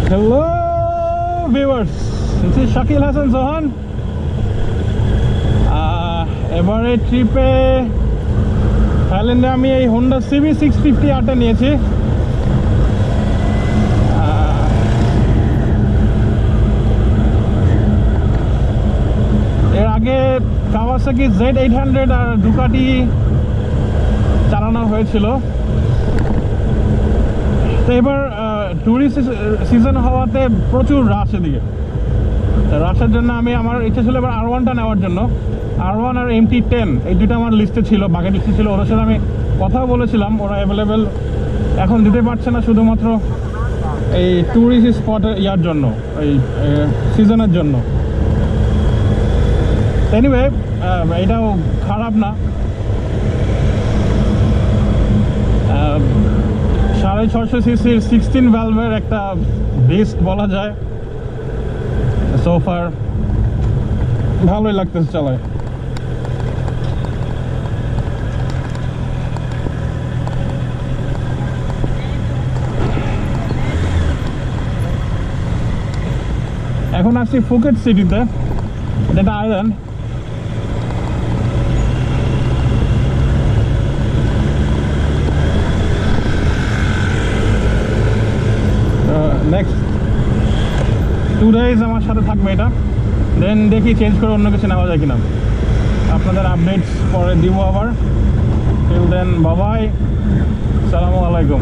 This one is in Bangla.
Hello viewers, this is Shakil Hassan Zohan. এবারে ট্রিপে থাইল্যান্ডে আমি এই Honda CB650R টা নিয়েছি। এর আগে কাওয়াসাকি Z800 আর দুকাটি চালানো হয়েছিল। তো এবার ট্যুরিস্ট সিজন হওয়াতে প্রচুর রাশ এদিকে। রাশের জন্য আমার ইচ্ছা ছিল এবার R1টা নেওয়ার জন্য। R1 আর MT10 এই দুটো আমার লিস্টে ছিল, বাকি লিস্টে ছিল। ওদের সাথে আমি কথাও বলেছিলাম, ওরা অ্যাভেলেবেল এখন দিতে পারছে না, শুধুমাত্র এই ট্যুরিস্ট স্পটের ইয়ার জন্য, এই সিজনের জন্য। এনিওয়ে এটাও খারাপ না। 650 সিসির 16 ভ্যালভের একটা বেস্ট বলা যায়। সোফার ভালোই লাগতেছে চালায়। এখন আসছি ফুকেট সিটিতে, এটা আইল্যান্ড। নেক্সট 2 days আমার সাথে থাকবে এটা, দেন দেখি চেঞ্জ করে অন্য কিছু নেওয়া যায় কিনা। আপনাদের আপডেটস পরে দিব আবার। টিল দেন বাই বাই, আসসালামু আলাইকুম।